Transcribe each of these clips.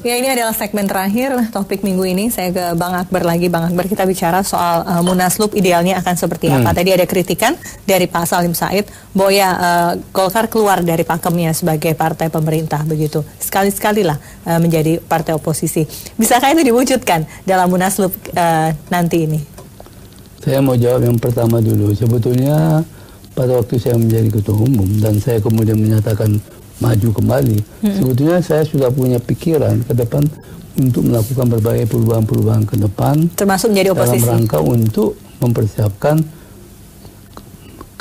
Ya, ini adalah segmen terakhir topik minggu ini. Saya ke Bang Akbar lagi. Bang Akbar, kita bicara soal Munaslup idealnya akan seperti apa. Tadi ada kritikan dari Pak Salim Said bahwa ya Golkar keluar dari pakemnya sebagai partai pemerintah begitu. Sekali-sekali lah menjadi partai oposisi. Bisakah itu diwujudkan dalam Munaslup nanti ini? Saya mau jawab yang pertama dulu. Sebetulnya pada waktu saya menjadi ketua umum dan saya kemudian menyatakan maju kembali, sebetulnya saya sudah punya pikiran ke depan untuk melakukan berbagai perubahan-perubahan ke depan, termasuk menjadi oposisi, dalam rangka untuk mempersiapkan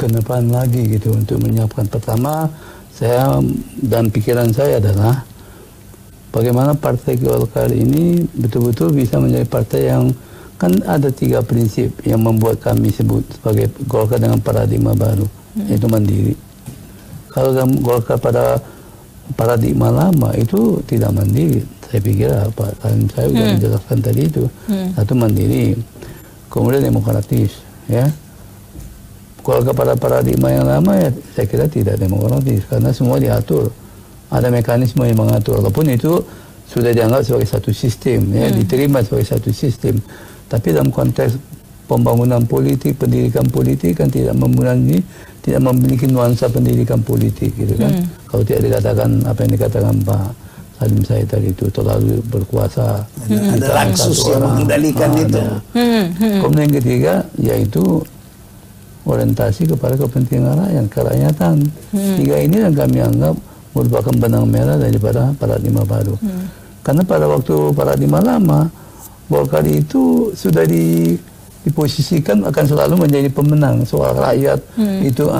ke depan lagi gitu, untuk menyiapkan. Pertama, saya dan pikiran saya adalah bagaimana Partai Golkar ini betul-betul bisa menjadi partai yang, kan ada 3 prinsip yang membuat kami sebut sebagai Golkar dengan paradigma baru, yaitu mandiri. Kalau Golkar pada paradigma lama itu tidak mandiri, saya pikir Pak Salim saya sudah menjelaskan tadi itu. Satu, mandiri, kemudian demokratis, ya. Golkar pada paradigma yang lama ya saya kira tidak demokratis karena semua diatur, ada mekanisme yang mengatur, walaupun itu sudah dianggap sebagai satu sistem, ya, diterima sebagai satu sistem. Tapi dalam konteks pembangunan politik, pendidikan politik kan tidak memiliki nuansa pendidikan politik gitu kan. Kalau tidak dikatakan apa yang dikatakan Pak Salim Said tadi itu terlalu berkuasa, ada Laksus yang mengendalikan itu. Kemudian yang ketiga yaitu orientasi kepada kepentingan rakyat, kerakyatan. 3 ini yang kami anggap merupakan benang merah daripada paradigma baru. Karena pada waktu paradigma lama Golkar itu sudah diposisikan akan selalu menjadi pemenang soal rakyat. Itu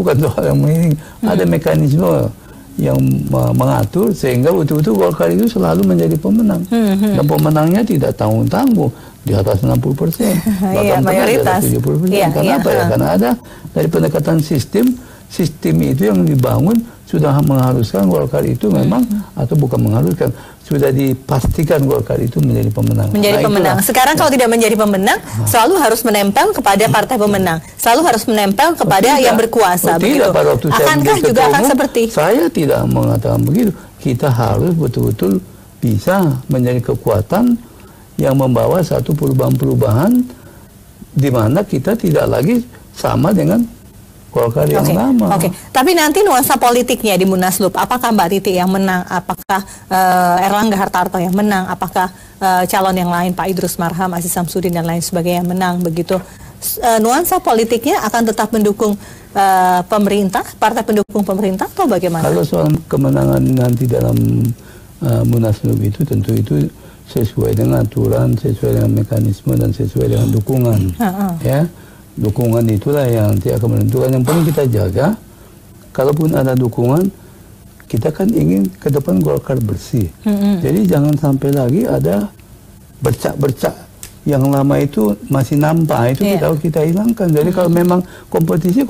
bukan soal yang penting. Ada mekanisme yang mengatur sehingga betul-betul Golkar itu selalu menjadi pemenang. Dan pemenangnya tidak tanggung-tanggung di atas 60%, bahkan mayoritas di atas 70%. Karena apa ya? Karena ada dari pendekatan sistem itu yang dibangun sudah mengharuskan Golkar itu memang, atau bukan mengharuskan, sudah dipastikan Golkar itu menjadi pemenang. Menjadi pemenang. Sekarang kalau tidak menjadi pemenang, selalu harus menempel kepada partai pemenang. Selalu harus menempel kepada yang berkuasa. Tidak, pada waktu saya akankah juga akan umum, seperti? Saya tidak mengatakan begitu. Kita harus betul-betul bisa menjadi kekuatan yang membawa satu perubahan-perubahan di mana kita tidak lagi sama dengan Golkar yang lama. Tapi nanti nuansa politiknya di Munaslup, apakah Mbak Titi yang menang, apakah Erlangga Hartarto yang menang, apakah calon yang lain Pak Idrus Marham, Aziz Samsudin dan lain sebagainya yang menang begitu? Nuansa politiknya akan tetap mendukung pemerintah, partai pendukung pemerintah, atau bagaimana? Kalau soal kemenangan nanti dalam Munaslup itu tentu itu sesuai dengan aturan, sesuai dengan mekanisme dan sesuai dengan dukungan, ya. Dukungan itulah yang nanti akan menentukan. Yang paling kita jaga, kalaupun ada dukungan, kita kan ingin ke depan Golkar bersih. Jadi jangan sampai lagi ada bercak-bercak yang lama itu masih nampak, itu kita hilangkan. Jadi kalau memang kompetisi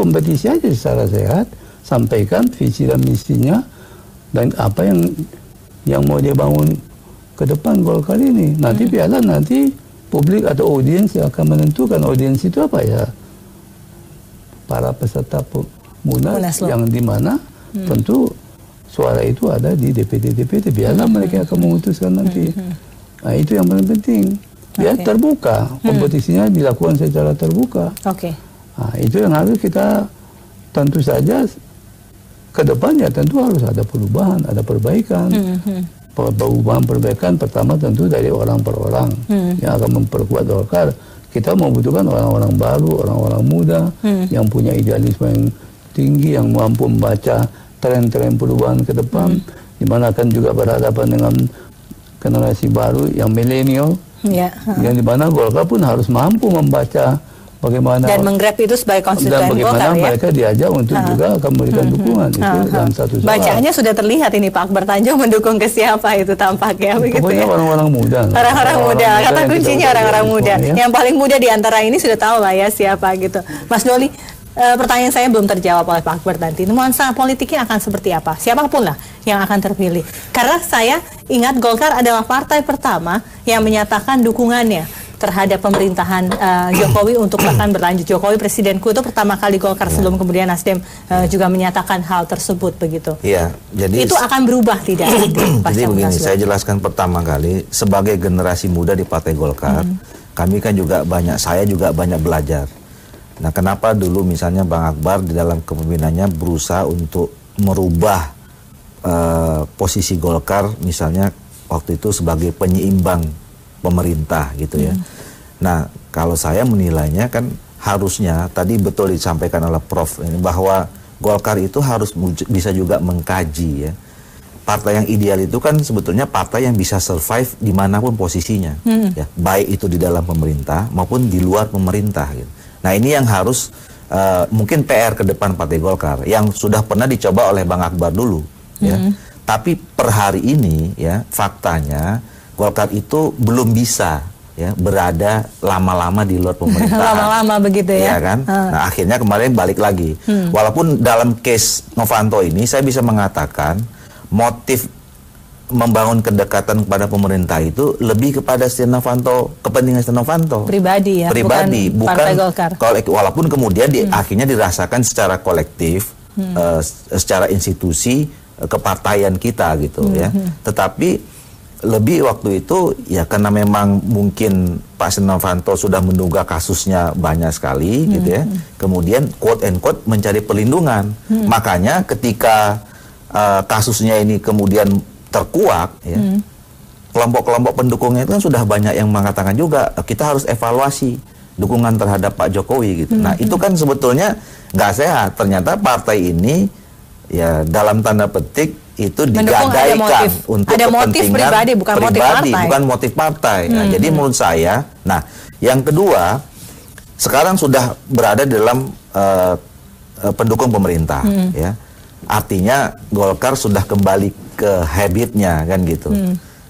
aja secara sehat, sampaikan visi dan misinya dan apa yang mau dia bangun ke depan Golkar ini. Nanti biarlah nanti publik atau audiens yang akan menentukan. Audiens itu apa ya? Para peserta Munaslup yang dimana tentu suara itu ada di DPD. Biarlah mereka akan memutuskan nanti. Nah, itu yang paling penting. Biar terbuka, kompetisinya dilakukan secara terbuka. Nah, itu yang harus kita, tentu saja ke depannya tentu harus ada perubahan, ada perbaikan. Perbaikan pertama tentu dari orang per orang yang akan memperkuat Golkar. Kita membutuhkan orang-orang baru, orang-orang muda yang punya idealisme yang tinggi, yang mampu membaca tren-tren perubahan ke depan, di mana akan juga berhadapan dengan generasi baru yang milenial, yang di mana Golkar pun harus mampu membaca bagaimana dan menggrab itu sebagai konstituen Golkar, mereka diajak untuk juga akan memberikan dukungan. Itu dalam satu soal. Bacaannya sudah terlihat ini Pak Akbar Tanjung mendukung ke siapa itu tampaknya begitu. Pokoknya orang-orang muda. Orang-orang muda, kata kuncinya orang-orang muda. Yang paling muda di antara ini sudah tahu lah ya siapa gitu. Mas Doli, pertanyaan saya belum terjawab oleh Pak Akbar nanti. Nuansa politiknya akan seperti apa? Siapapun lah yang akan terpilih. Karena saya ingat Golkar adalah partai pertama yang menyatakan dukungannya terhadap pemerintahan Jokowi untuk bahkan berlanjut. Jokowi presidenku itu pertama kali Golkar sebelum kemudian Nasdem juga menyatakan hal tersebut begitu. Iya, jadi itu akan berubah tidak? Jadi begini, saya jelaskan pertama kali sebagai generasi muda di Partai Golkar, kami kan juga saya juga banyak belajar. Nah, kenapa dulu misalnya Bang Akbar di dalam kepemimpinannya berusaha untuk merubah posisi Golkar misalnya waktu itu sebagai penyeimbang pemerintah gitu ya. Nah, kalau saya menilainya kan harusnya tadi betul disampaikan oleh Prof ini bahwa Golkar itu harus bisa juga mengkaji ya. Partai yang ideal itu kan sebetulnya partai yang bisa survive dimanapun posisinya, ya, baik itu di dalam pemerintah maupun di luar pemerintah gitu. Nah, ini yang harus mungkin PR ke depan Partai Golkar yang sudah pernah dicoba oleh Bang Akbar dulu, ya. Tapi per hari ini ya faktanya Golkar itu belum bisa ya berada lama-lama di luar pemerintahan. Lama-lama begitu ya. Ya kan? Nah, akhirnya kemarin balik lagi. Walaupun dalam case Novanto ini saya bisa mengatakan motif membangun kedekatan kepada pemerintah itu lebih kepada Setia Novanto, kepentingan Setia Novanto. Pribadi ya, pribadi, bukan Partai Golkar. Walaupun kemudian akhirnya dirasakan secara kolektif, secara institusi kepartaian kita gitu ya. Tetapi lebih waktu itu ya karena memang mungkin Pak Setia Novanto sudah menduga kasusnya banyak sekali gitu ya. Kemudian quote and quote mencari perlindungan. Makanya ketika kasusnya ini kemudian terkuak ya. Kelompok-kelompok pendukungnya itu kan sudah banyak yang mengatakan juga kita harus evaluasi dukungan terhadap Pak Jokowi gitu. Nah, itu kan sebetulnya nggak sehat. Ternyata partai ini ya dalam tanda petik itu digadaikan untuk ada motif pribadi, bukan motif partai. Bukan motif partai. Nah, jadi menurut saya, nah yang kedua, sekarang sudah berada dalam pendukung pemerintah, ya. Artinya Golkar sudah kembali ke habitnya kan gitu.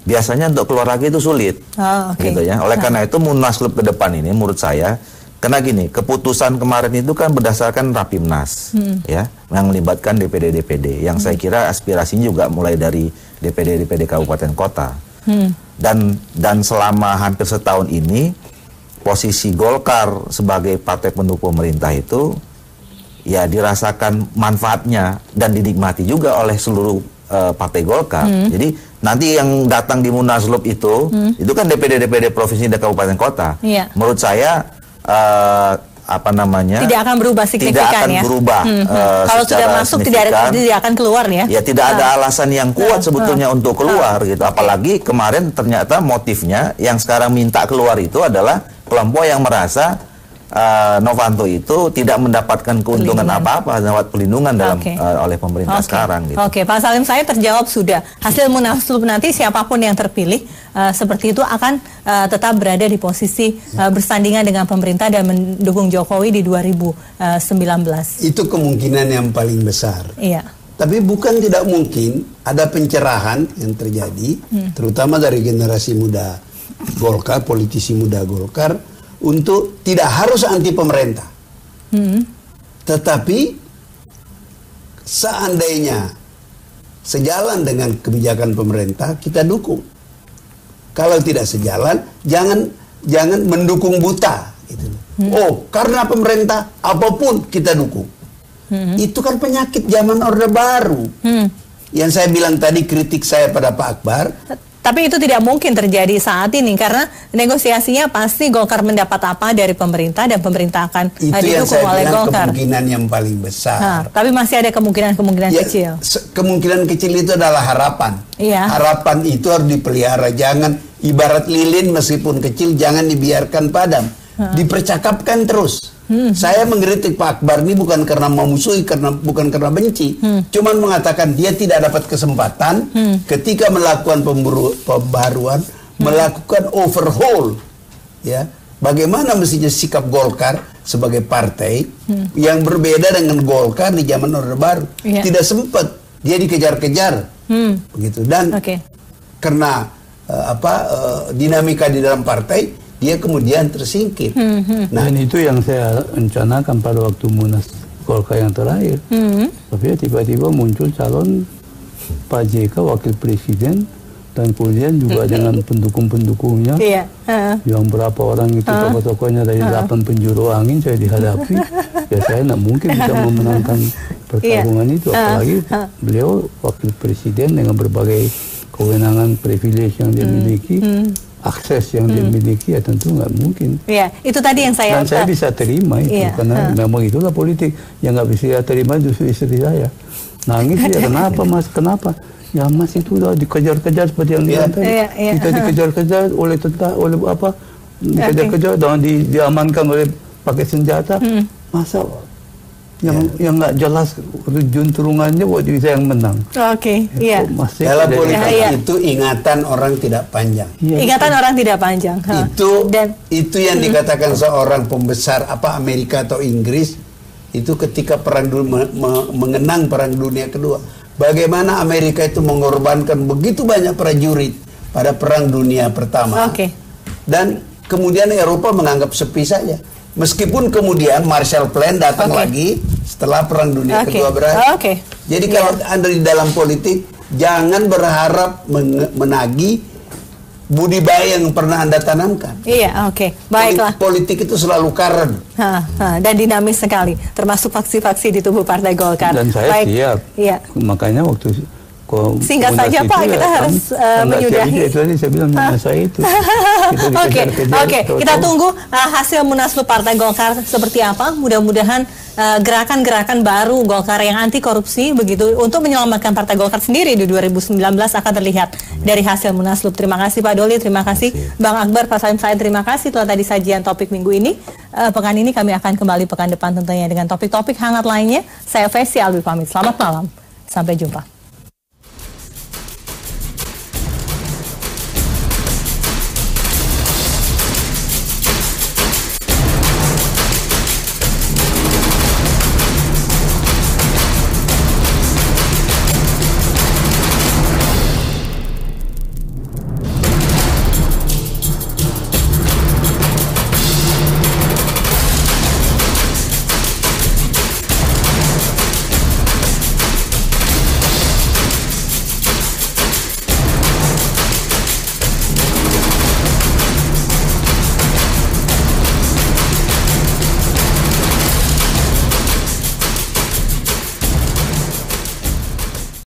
Biasanya untuk keluar lagi itu sulit, gitu ya. Oleh karena itu Munaslup ke depan ini, menurut saya. Karena gini, keputusan kemarin itu kan berdasarkan Rapimnas, ya, yang melibatkan DPD-DPD, yang saya kira aspirasinya juga mulai dari DPD-DPD kabupaten kota. Dan selama hampir setahun ini, posisi Golkar sebagai partai pendukung pemerintah itu, ya dirasakan manfaatnya dan dinikmati juga oleh seluruh partai Golkar. Jadi nanti yang datang di Munaslup itu kan DPD-DPD provinsi dan kabupaten kota. Menurut saya tidak akan berubah signifikan, tidak akan berubah kalau sudah masuk tidak akan keluar ya. Ya tidak ada alasan yang kuat sebetulnya untuk keluar gitu. Apalagi kemarin ternyata motifnya yang sekarang minta keluar itu adalah kelompok yang merasa Novanto itu tidak mendapatkan keuntungan apa-apa, dapat pelindungan dalam oleh pemerintah sekarang gitu. Pak Salim, saya terjawab sudah. Hasil Munaslup nanti siapapun yang terpilih seperti itu akan tetap berada di posisi bersandingan dengan pemerintah dan mendukung Jokowi di 2019. Itu kemungkinan yang paling besar. Iya. Tapi bukan tidak mungkin ada pencerahan yang terjadi, terutama dari generasi muda Golkar, politisi muda Golkar, untuk tidak harus anti pemerintah. Tetapi seandainya sejalan dengan kebijakan pemerintah, kita dukung. Kalau tidak sejalan, jangan mendukung buta gitu. Oh, karena pemerintah apapun kita dukung. Itu kan penyakit zaman Orde Baru. Yang saya bilang tadi, kritik saya pada Pak Akbar. Tapi itu tidak mungkin terjadi saat ini karena negosiasinya pasti Golkar mendapat apa dari pemerintah dan pemerintah akan didukung oleh Golkar. Itu yang saya bilang kemungkinan yang paling besar. Tapi masih ada kemungkinan kecil. Kemungkinan kecil itu adalah harapan. Harapan itu harus dipelihara. Jangan ibarat lilin meskipun kecil jangan dibiarkan padam. Dipercakapkan terus. Saya mengkritik Pak Akbar ini bukan karena memusuhi, bukan karena benci, cuman mengatakan dia tidak dapat kesempatan ketika melakukan pembaruan, melakukan overhaul, ya. Bagaimana mestinya sikap Golkar sebagai partai yang berbeda dengan Golkar di zaman Orde Baru. Tidak sempat, dia dikejar-kejar, begitu. Dan karena dinamika di dalam partai, dia kemudian tersingkir. Nah, dan itu yang saya rencanakan pada waktu Munas Golkar yang terakhir. Tapi tiba-tiba muncul calon Pak JK wakil presiden Dan kemudian juga dengan pendukung-pendukungnya, yang berapa orang itu tokoh-tokohnya dari 8 penjuru angin saya dihadapi, ya saya tidak mungkin bisa memenangkan pertarungan itu, apalagi beliau wakil presiden dengan berbagai kewenangan, privilege yang dia miliki, akses yang dia miliki, ya tentu nggak mungkin. Iya, itu tadi yang saya. Dan saya bisa terima itu, karena memang itulah politik. Yang nggak bisa terima justru istri saya. Nangis ya, kenapa mas, kenapa? Ya mas itu udah dikejar-kejar seperti yang dia tadi. Kita dikejar-kejar oleh tentara, oleh apa? Dikejar-kejar dan diamankan oleh pakai senjata. Masa yang nggak jelas juntrungannya buat bisa yang menang. Iya. Dalam politik itu ingatan orang tidak panjang. Ingatan orang tidak panjang. Itu yang dikatakan seorang pembesar Amerika atau Inggris itu ketika mengenang perang dunia kedua. Bagaimana Amerika itu mengorbankan begitu banyak prajurit pada perang dunia pertama. Dan kemudian Eropa menganggap sepi saja. Meskipun kemudian Marshall Plan datang lagi setelah perang dunia kedua berakhir. Jadi kalau Anda di dalam politik, jangan berharap menagih budidaya yang pernah Anda tanamkan. Baiklah. Politik itu selalu karen. Dan dinamis sekali, termasuk faksi-faksi di tubuh Partai Golkar. Dan saya siap. Makanya waktu singkat saja Pak, kita harus menyudahi. Itu tadi saya bilang saya itu. Kita tunggu hasil Munaslup Partai Golkar seperti apa. Mudah-mudahan gerakan-gerakan baru Golkar yang anti korupsi begitu untuk menyelamatkan Partai Golkar sendiri di 2019 akan terlihat dari hasil Munaslup. Terima kasih Pak Doli, terima kasih Bang Akbar, Pak Salim Said, terima kasih telah tadi sajian topik minggu ini. Pekan ini kami akan kembali pekan depan tentunya dengan topik-topik hangat lainnya. Saya Fesi Alwi pamit. Selamat malam. Sampai jumpa.